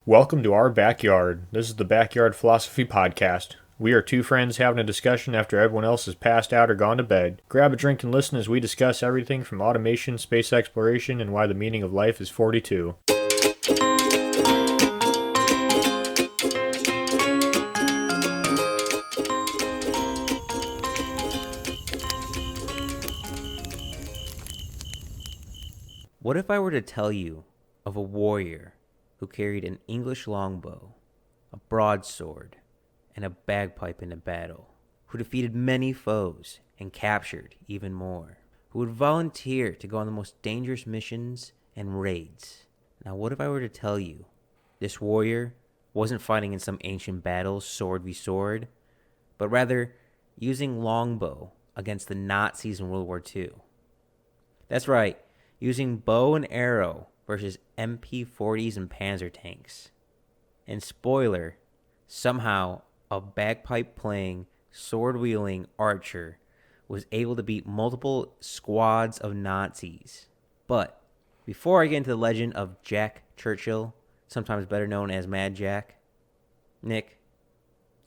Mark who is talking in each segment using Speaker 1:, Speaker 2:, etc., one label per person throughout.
Speaker 1: Welcome to our backyard. This is the Backyard Philosophy Podcast. We are two friends having a discussion after everyone else has passed out or gone to bed. Grab a drink and listen as we discuss everything from automation, space exploration, and why the meaning of life is 42.
Speaker 2: What if I were to tell you of a warrior who carried an English longbow, a broadsword, and a bagpipe in a battle, who defeated many foes and captured even more, who would volunteer to go on the most dangerous missions and raids? Now, what if I were to tell you this warrior wasn't fighting in some ancient battles, sword v sword, but rather using longbow against the Nazis in World War II? That's right, using bow and arrow versus MP40s and panzer tanks. And spoiler, somehow a bagpipe-playing, sword-wielding archer was able to beat multiple squads of Nazis. But before I get into the legend of Jack Churchill, sometimes better known as Mad Jack, Nick,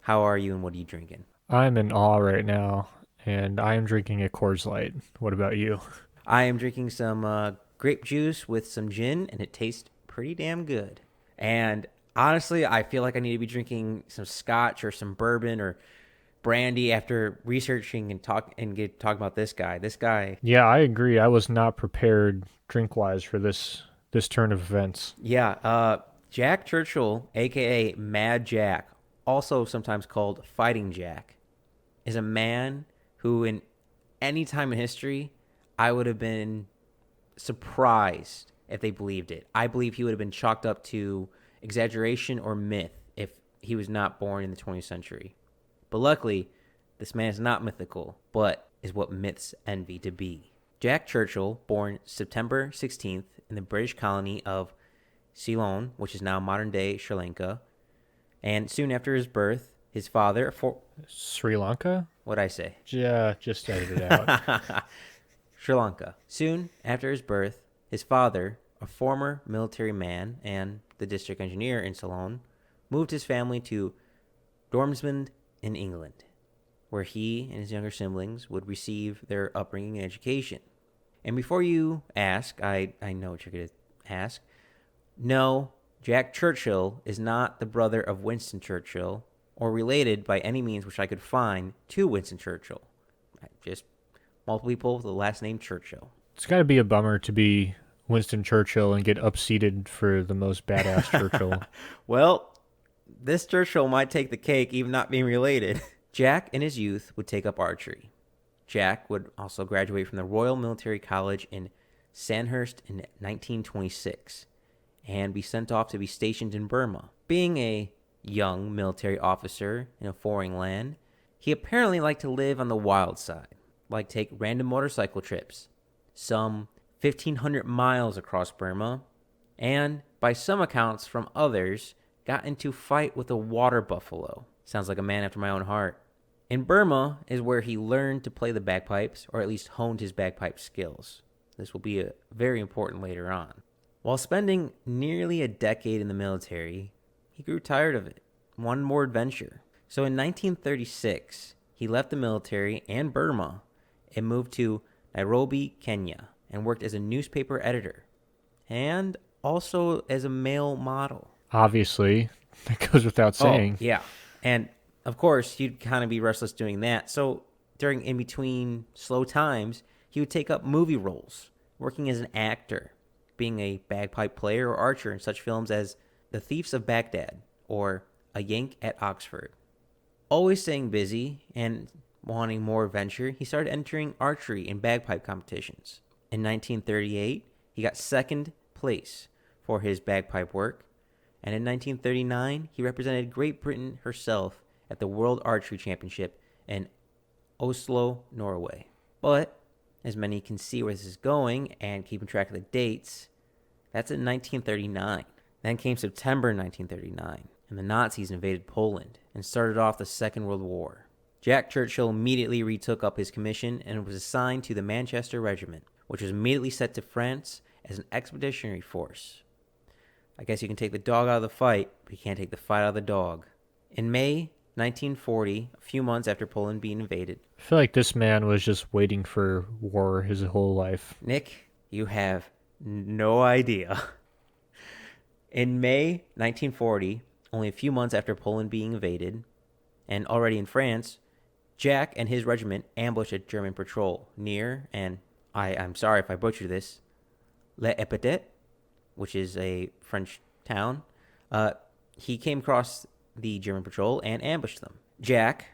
Speaker 2: how are you and what are you drinking?
Speaker 1: I'm in awe right now, and I am drinking a Coors Light. What about you?
Speaker 2: I am drinking some grape juice with some gin, and it tastes pretty damn good. And honestly, I feel like I need to be drinking some scotch or some bourbon or brandy after researching and talking about this guy. This guy,
Speaker 1: Yeah, I agree. I was not prepared drink-wise for this turn of events.
Speaker 2: Jack Churchill, aka Mad Jack, also sometimes called Fighting Jack, is a man who, in any time in history, I would have been surprised if they believed it. I believe he would have been chalked up to exaggeration or myth if he was not born in the 20th century. But luckily, this man is not mythical, but is what myths envy to be. Jack Churchill, born September 16th in the British colony of Ceylon, which is now modern-day Sri Lanka, and soon after his birth, his father...
Speaker 1: Sri Lanka?
Speaker 2: What'd I say?
Speaker 1: Yeah, just edit it out.
Speaker 2: Sri Lanka. Soon after his birth, his father, a former military man and the district engineer in Ceylon, moved his family to Dormsmond in England, where he and his younger siblings would receive their upbringing and education. And before you ask, I know what you're going to ask. No, Jack Churchill is not the brother of Winston Churchill or related by any means which I could find to Winston Churchill. Just multiple people with the last name Churchill.
Speaker 1: It's got to be a bummer to be Winston Churchill and get upseated for the most badass Churchill.
Speaker 2: Well, this Churchill might take the cake, even not being related. Jack, in his youth, would take up archery. Jack would also graduate from the Royal Military College in Sandhurst in 1926 and be sent off to be stationed in Burma. Being a young military officer in a foreign land, he apparently liked to live on the wild side, like take random motorcycle trips, some 1,500 miles across Burma, and, by some accounts from others, got into fight with a water buffalo. Sounds like a man after my own heart. In Burma is where he learned to play the bagpipes, or at least honed his bagpipe skills. This will be very important later on. While spending nearly a decade in the military, he grew tired of it, wanted more adventure. So in 1936, he left the military and Burma and moved to Nairobi, Kenya, and worked as a newspaper editor and also as a male model.
Speaker 1: Obviously, that goes without saying.
Speaker 2: Oh, yeah. And of course, you'd kind of be restless doing that. So during in between slow times, he would take up movie roles, working as an actor, being a bagpipe player or archer in such films as The Thieves of Baghdad or A Yank at Oxford. Always staying busy and wanting more adventure, he started entering archery and bagpipe competitions. In 1938, he got second place for his bagpipe work, and in 1939, he represented Great Britain herself at the World Archery Championship in Oslo, Norway. But, as many can see where this is going and keeping track of the dates, that's in 1939. Then came September 1939, and the Nazis invaded Poland and started off the Second World War. Jack Churchill immediately retook up his commission and was assigned to the Manchester Regiment, which was immediately sent to France as an expeditionary force. I guess you can take the dog out of the fight, but you can't take the fight out of the dog. In May 1940, a few months after Poland being invaded,
Speaker 1: I feel like this man was just waiting for war his whole life.
Speaker 2: Nick, you have no idea. In May 1940, only a few months after Poland being invaded, and already in France, Jack and his regiment ambushed a German patrol near, and I'm sorry if I butchered this, Le Epetet, which is a French town. He came across the German patrol and ambushed them. Jack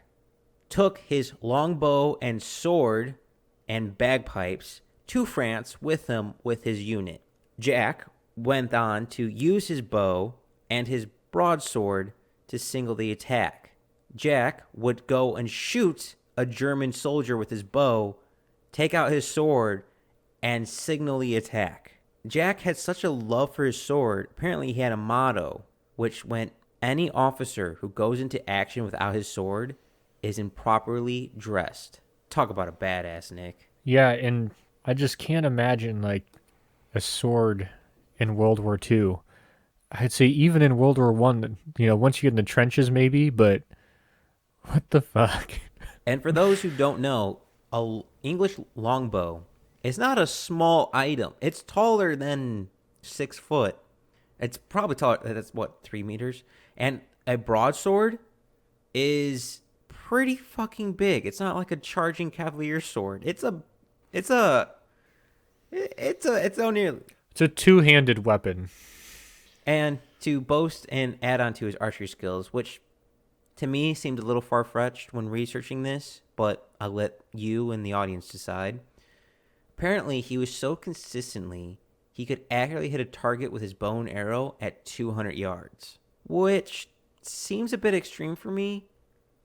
Speaker 2: took his longbow and sword and bagpipes to France with him with his unit. Jack went on to use his bow and his broadsword to single the attack. Jack would go and shoot a German soldier with his bow, take out his sword, and signal the attack. Jack had such a love for his sword, apparently he had a motto, which went, any officer who goes into action without his sword is improperly dressed. Talk about a badass, Nick.
Speaker 1: Yeah, and I just can't imagine, like, a sword in World War II. I'd say even in World War One, once you get in the trenches maybe, but what the fuck?
Speaker 2: And for those who don't know, a English longbow is not a small item. It's taller than 6 foot. It's probably taller. That's 3 meters. And a broadsword is pretty fucking big. It's not like a charging cavalier sword. It's a
Speaker 1: two-handed weapon.
Speaker 2: And to boast and add on to his archery skills, which to me seemed a little far-fetched when researching this, but I'll let you and the audience decide. Apparently, he was so consistently, he could accurately hit a target with his bow and arrow at 200 yards, which seems a bit extreme for me,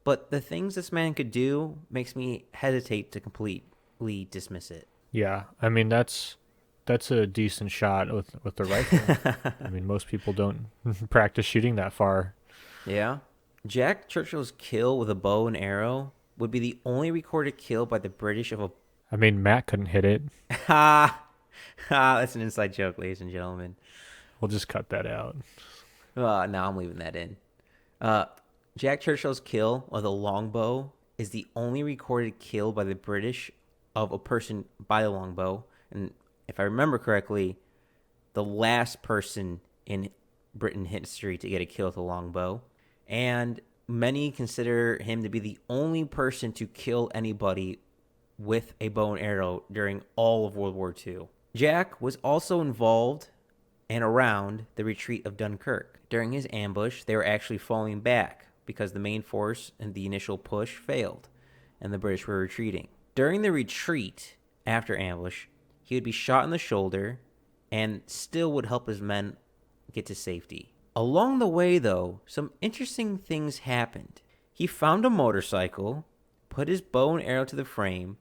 Speaker 2: but the things this man could do makes me hesitate to completely dismiss it.
Speaker 1: Yeah, I mean, that's a decent shot with the rifle. I mean, most people don't practice shooting that far.
Speaker 2: Yeah. Jack Churchill's kill with a bow and arrow would be the only recorded kill by the British of a...
Speaker 1: I mean, Matt couldn't hit it.
Speaker 2: That's an inside joke, ladies and gentlemen.
Speaker 1: We'll just cut that out.
Speaker 2: No, I'm leaving that in. Jack Churchill's kill with a longbow is the only recorded kill by the British of a person by a longbow. And if I remember correctly, the last person in Britain history to get a kill with a longbow. And many consider him to be the only person to kill anybody with a bow and arrow during all of World War II. Jack was also involved and around the retreat of Dunkirk. During his ambush, they were actually falling back because the main force and the initial push failed, and the British were retreating. During the retreat, after ambush, he would be shot in the shoulder and still would help his men get to safety. Along the way, though, some interesting things happened. He found a motorcycle, put his bow and arrow to the frame,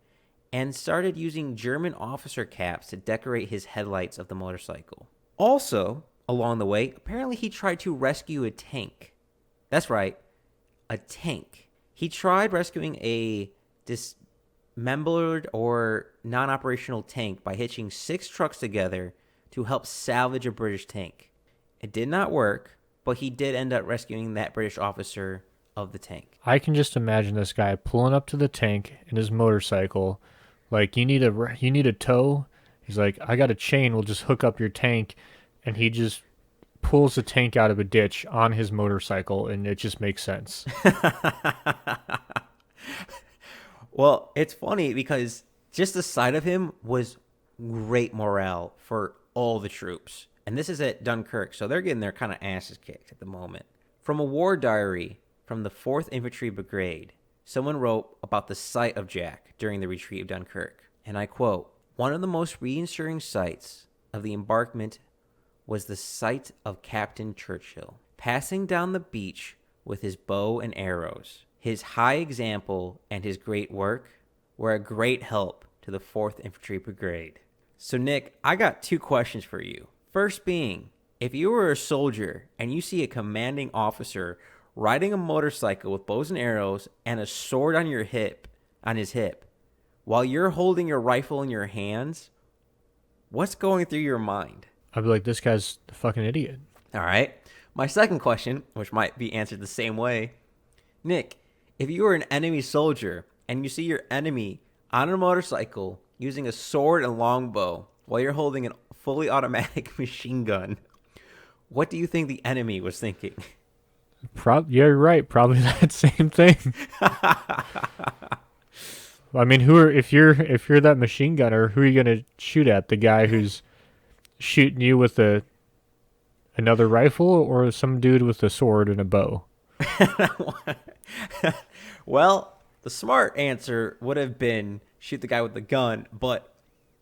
Speaker 2: and started using German officer caps to decorate his headlights of the motorcycle. Also, along the way, apparently he tried to rescue a tank. That's right, a tank. He tried rescuing a dismembered or non-operational tank by hitching 6 trucks together to help salvage a British tank. It did not work, but he did end up rescuing that British officer of the tank.
Speaker 1: I can just imagine this guy pulling up to the tank in his motorcycle. Like, you need a tow? He's like, I got a chain, we'll just hook up your tank. And he just pulls the tank out of a ditch on his motorcycle, and it just makes sense.
Speaker 2: Well, it's funny because just the sight of him was great morale for all the troops. And this is at Dunkirk, so they're getting their kind of asses kicked at the moment. From a war diary from the 4th Infantry Brigade, someone wrote about the sight of Jack during the retreat of Dunkirk. And I quote, "One of the most reassuring sights of the embarkment was the sight of Captain Churchill passing down the beach with his bow and arrows. His high example and his great work were a great help to the 4th Infantry Brigade." So, Nick, I got 2 questions for you. First being, if you were a soldier and you see a commanding officer riding a motorcycle with bows and arrows and a sword on his hip, while you're holding your rifle in your hands, what's going through your mind?
Speaker 1: I'd be like, this guy's a fucking idiot.
Speaker 2: All right. My second question, which might be answered the same way. Nick, if you were an enemy soldier and you see your enemy on a motorcycle using a sword and longbow while you're holding a fully automatic machine gun, what do you think the enemy was thinking?
Speaker 1: Yeah, you're right. Probably that same thing. I mean, if you're that machine gunner, who are you gonna shoot at? The guy who's shooting you with another rifle, or some dude with a sword and a bow?
Speaker 2: Well, the smart answer would have been shoot the guy with the gun, but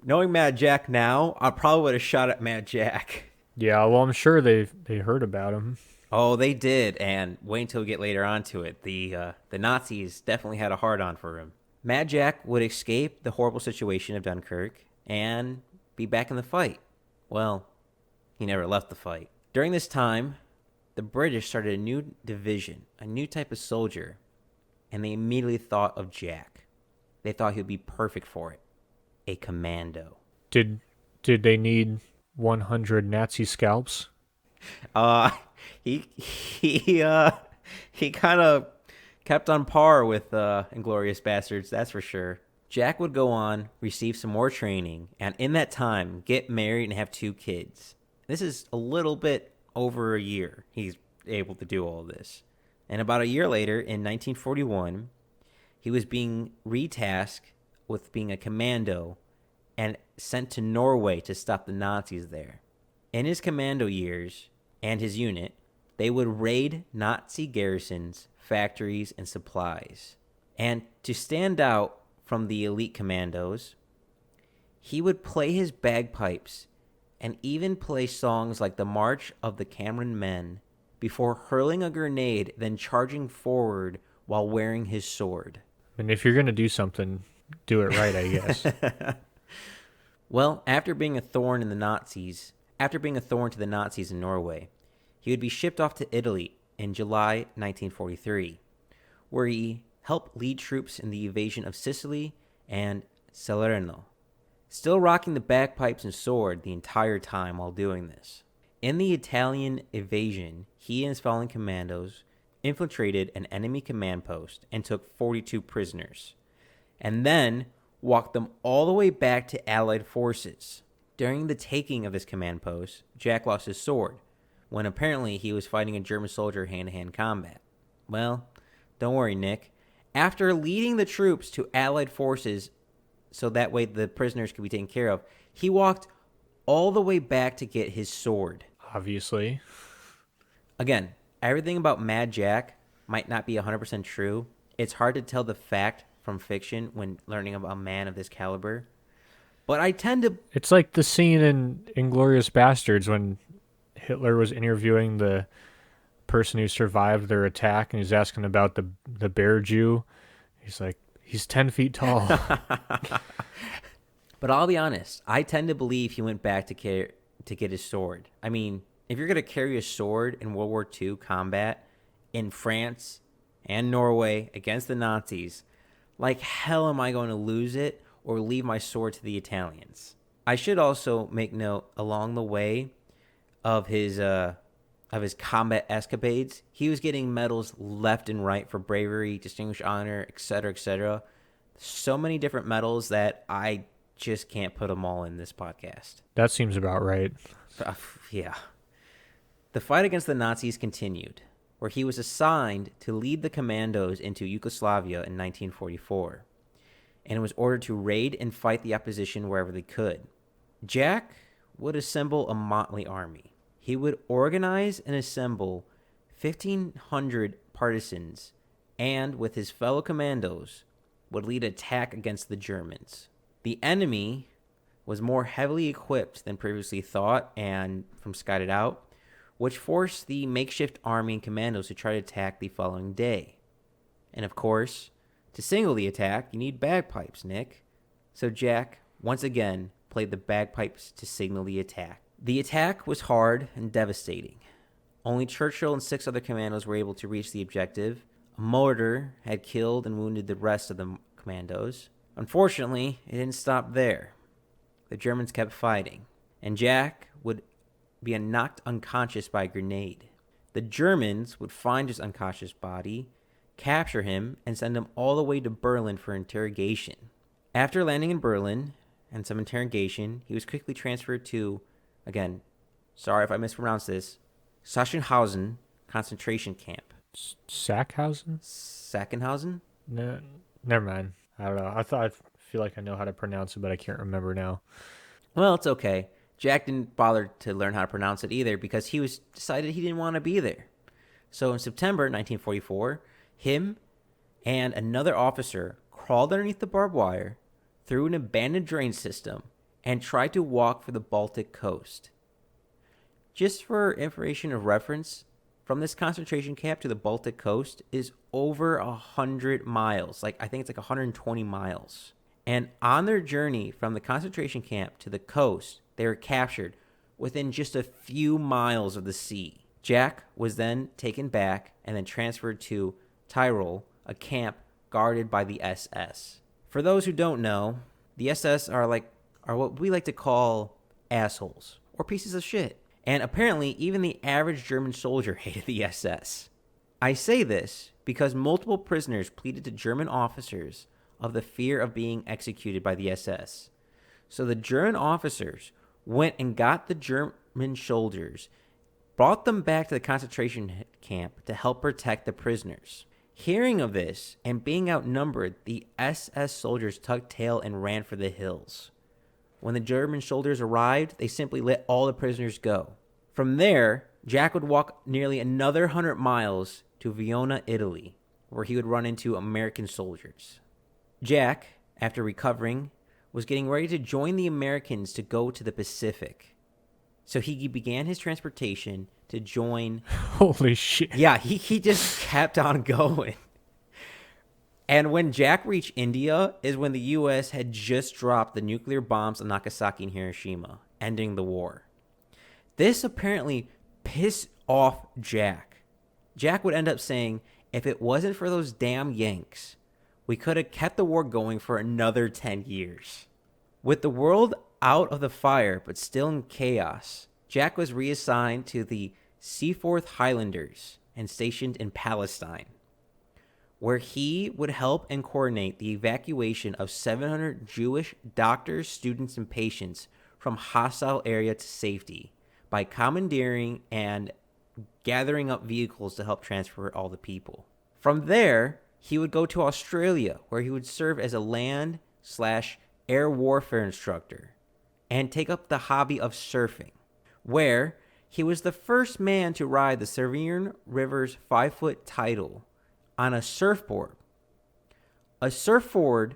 Speaker 2: knowing Mad Jack now, I probably would have shot at Mad Jack.
Speaker 1: Yeah, well, I'm sure they heard about him.
Speaker 2: Oh, they did, and wait until we get later on to it. The Nazis definitely had a hard on for him. Mad Jack would escape the horrible situation of Dunkirk and be back in the fight. Well, he never left the fight. During this time, the British started a new division, a new type of soldier, and they immediately thought of Jack. They thought he would be perfect for it. A commando.
Speaker 1: Did they need 100 Nazi scalps?
Speaker 2: Uh, he kind of kept on par with Inglourious Bastards, that's for sure. Jack would go on, receive some more training, and in that time, get married and have 2 kids. This is a little bit over a year he's able to do all this. And about a year later, in 1941, he was being retasked with being a commando and sent to Norway to stop the Nazis there. In his commando years and his unit, they would raid Nazi garrisons, factories, and supplies. And to stand out from the elite commandos, he would play his bagpipes and even play songs like the March of the Cameron Men before hurling a grenade, then charging forward while wearing his sword.
Speaker 1: And if you're gonna do something, do it right, I guess.
Speaker 2: Well, after being a thorn to the Nazis in Norway, he would be shipped off to Italy in July 1943, where he helped lead troops in the invasion of Sicily and Salerno, still rocking the bagpipes and sword the entire time while doing this. In the Italian invasion, he and his fallen commandos infiltrated an enemy command post and took 42 prisoners, and then walked them all the way back to Allied forces. During the taking of this command post, Jack lost his sword, when apparently he was fighting a German soldier hand-to-hand combat. Well, don't worry, Nick. After leading the troops to Allied forces so that way the prisoners could be taken care of, he walked all the way back to get his sword.
Speaker 1: Obviously.
Speaker 2: Again, everything about Mad Jack might not be 100% true. It's hard to tell the fact from fiction when learning about a man of this caliber. But I tend to...
Speaker 1: It's like the scene in Inglourious Bastards when Hitler was interviewing the person who survived their attack, and he's asking about the bear Jew. He's like, he's 10 feet tall.
Speaker 2: But I'll be honest, I tend to believe he went back to get his sword. I mean, if you're going to carry a sword in World War II combat in France and Norway against the Nazis, like hell am I going to lose it or leave my sword to the Italians? I should also make note along the way of his combat escapades, he was getting medals left and right for bravery, distinguished honor, etc., etc. So many different medals that I just can't put them all in this podcast.
Speaker 1: That seems about right.
Speaker 2: Yeah. The fight against the Nazis continued, where he was assigned to lead the commandos into Yugoslavia in 1944, and was ordered to raid and fight the opposition wherever they could. Jack would assemble a motley army. He would organize and assemble 1,500 partisans, and with his fellow commandos, would lead an attack against the Germans. The enemy was more heavily equipped than previously thought and from scouted out, which forced the makeshift army and commandos to try to attack the following day. And of course, to signal the attack, you need bagpipes, Nick. So Jack, once again, played the bagpipes to signal the attack. The attack was hard and devastating. Only Churchill and 6 other commandos were able to reach the objective. A mortar had killed and wounded the rest of the commandos. Unfortunately, it didn't stop there. The Germans kept fighting, and Jack would being knocked unconscious by a grenade. The Germans would find his unconscious body, capture him, and send him all the way to Berlin for interrogation. After landing in Berlin and some interrogation, he was quickly transferred to, again, sorry if I mispronounce this, Sachsenhausen concentration camp.
Speaker 1: Sackhausen?
Speaker 2: Sachsenhausen?
Speaker 1: No, never mind. I don't know. I feel like I know how to pronounce it, but I can't remember now.
Speaker 2: Well, it's okay. Jack didn't bother to learn how to pronounce it either because he was decided he didn't want to be there. So in September 1944, him and another officer crawled underneath the barbed wire through an abandoned drain system and tried to walk for the Baltic coast. Just for information of reference, from this concentration camp to the Baltic coast is over 100 miles. I think it's 120 miles. And on their journey from the concentration camp to the coast, they were captured within just a few miles of the sea. Jack was then taken back and then transferred to Tyrol, a camp guarded by the SS. For those who don't know, the SS are what we like to call assholes or pieces of shit. And apparently, even the average German soldier hated the SS. I say this because multiple prisoners pleaded to German officers of the fear of being executed by the SS. So the German officers went and got the German soldiers, brought them back to the concentration camp to help protect the prisoners. Hearing of this and being outnumbered, the SS soldiers tucked tail and ran for the hills. When the German soldiers arrived, they simply let all the prisoners go. From there, Jack would walk nearly another 100 miles to Vienna, Italy, where he would run into American soldiers. Jack, after recovering, was getting ready to join the Americans to go to the Pacific. So he began his transportation to join...
Speaker 1: Holy shit.
Speaker 2: Yeah, he just kept on going. And when Jack reached India is when the U.S. had just dropped the nuclear bombs on Nagasaki and Hiroshima, ending the war. This apparently pissed off Jack. Jack would end up saying, if it wasn't for those damn Yanks, we could have kept the war going for another 10 years. With the world out of the fire but still in chaos, Jack was reassigned to the Seaforth Highlanders and stationed in Palestine, where he would help and coordinate the evacuation of 700 Jewish doctors, students, and patients from hostile area to safety by commandeering and gathering up vehicles to help transfer all the people. From there, he would go to Australia, where he would serve as a land/air warfare instructor and take up the hobby of surfing, where he was the first man to ride the Severn River's 5-foot tidal on a surfboard. A surfboard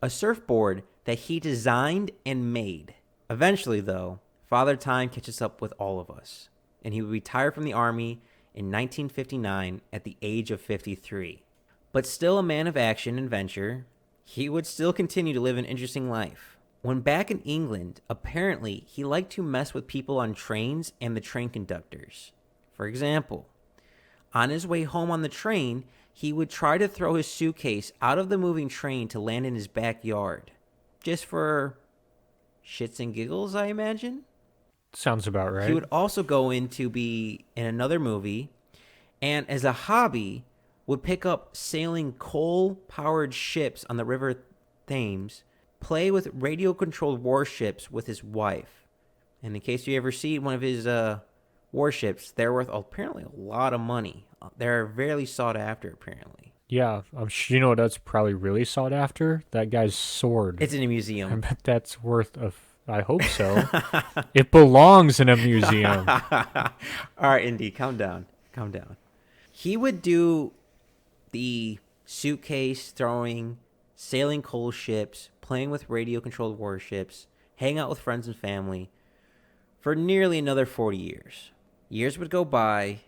Speaker 2: that he designed and made. Eventually, though, Father Time catches up with all of us, and he would retire from the Army in 1959 at the age of 53. But still a man of action and venture, he would still continue to live an interesting life. When back in England, apparently he liked to mess with people on trains and the train conductors. For example, on his way home on the train, he would try to throw his suitcase out of the moving train to land in his backyard. Just for shits and giggles, I imagine?
Speaker 1: Sounds about right.
Speaker 2: He would also go in to be in another movie, and as a hobby, would pick up sailing coal-powered ships on the River Thames, play with radio-controlled warships with his wife. And in case you ever see one of his warships, they're worth apparently a lot of money. They're very sought after, apparently.
Speaker 1: Yeah, I'm sure you know what that's probably really sought after? That guy's sword.
Speaker 2: It's in a museum.
Speaker 1: I bet that's worth I hope so. It belongs in a museum.
Speaker 2: All right, Indy, calm down. Calm down. He would do the suitcase throwing, sailing coal ships, playing with radio-controlled warships, hang out with friends and family for nearly another 40 years. Years would go by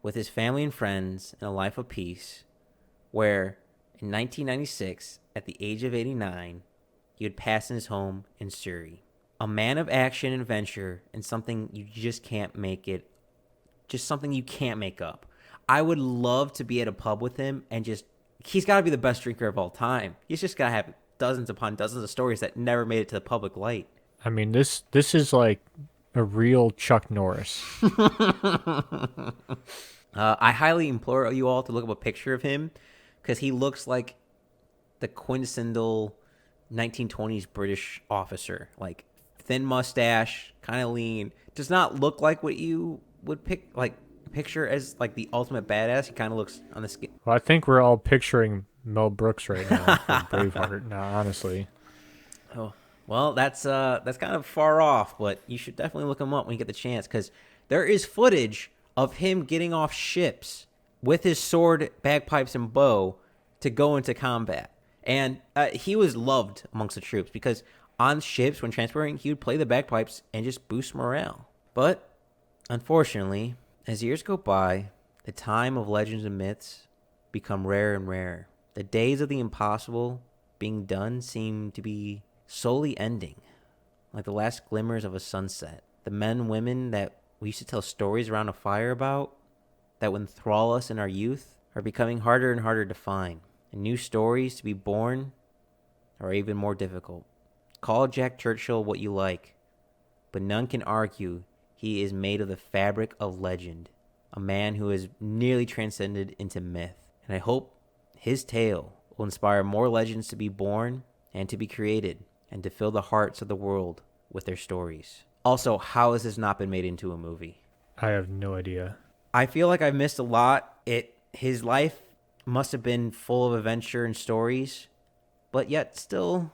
Speaker 2: with his family and friends in a life of peace, where in 1996, at the age of 89, he would pass in his home in Surrey. A man of action and adventure, and something you just can't make it, just something you can't make up. I would love to be at a pub with him and he's got to be the best drinker of all time. He's just got to have dozens upon dozens of stories that never made it to the public light.
Speaker 1: I mean, this is like A real Chuck Norris.
Speaker 2: I highly implore you all to look up a picture of him because he looks like the quintessential 1920s British officer. Like thin mustache, kind of lean. Does not look like what you would picture as like the ultimate badass. He kind of looks on the skin.
Speaker 1: Well, I think we're all picturing Mel Brooks right now for Braveheart. No, honestly.
Speaker 2: Oh, well, that's kind of far off, but you should definitely look him up when you get the chance because there is footage of him getting off ships with his sword, bagpipes, and bow to go into combat. And he was loved amongst the troops because on ships, when transporting, he would play the bagpipes and just boost morale. But unfortunately, as years go by, the time of legends and myths become rarer and rarer. The days of the impossible being done seem to be slowly ending, like the last glimmers of a sunset. The men and women that we used to tell stories around a fire about, that would enthrall us in our youth, are becoming harder and harder to find. And new stories to be born are even more difficult. Call Jack Churchill what you like, but none can argue he is made of the fabric of legend, a man who has nearly transcended into myth. And I hope his tale will inspire more legends to be born and to be created and to fill the hearts of the world with their stories. Also, how has this not been made into a movie?
Speaker 1: I have no idea.
Speaker 2: I feel like I've missed a lot. His life must have been full of adventure and stories, but yet still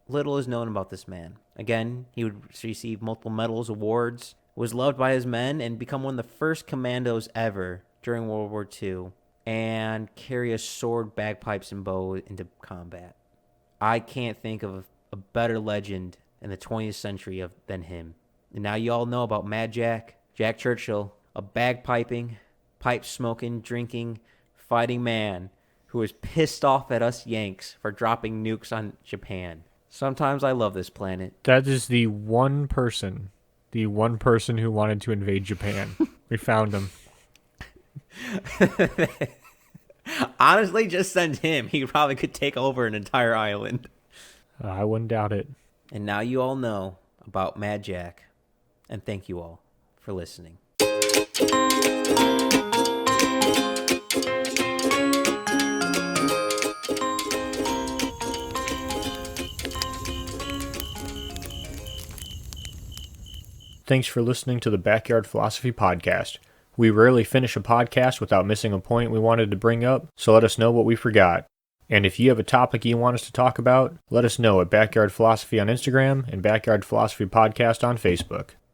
Speaker 2: little is known about this man. Again, he would receive multiple medals, awards, was loved by his men, and become one of the first commandos ever during World War II, and carry a sword, bagpipes, and bow into combat. I can't think of a better legend in the 20th century than him. And now you all know about Mad Jack, Jack Churchill, a bagpiping, pipe-smoking, drinking, fighting man who was pissed off at us Yanks for dropping nukes on Japan. Sometimes I love this planet.
Speaker 1: That is the one person who wanted to invade Japan. We found him.
Speaker 2: Honestly, just send him. He probably could take over an entire island.
Speaker 1: I wouldn't doubt it.
Speaker 2: And now you all know about Mad Jack. And thank you all for listening.
Speaker 1: Thanks for listening to the Backyard Philosophy Podcast. We rarely finish a podcast without missing a point we wanted to bring up, so let us know what we forgot. And if you have a topic you want us to talk about, let us know at Backyard Philosophy on Instagram and Backyard Philosophy Podcast on Facebook.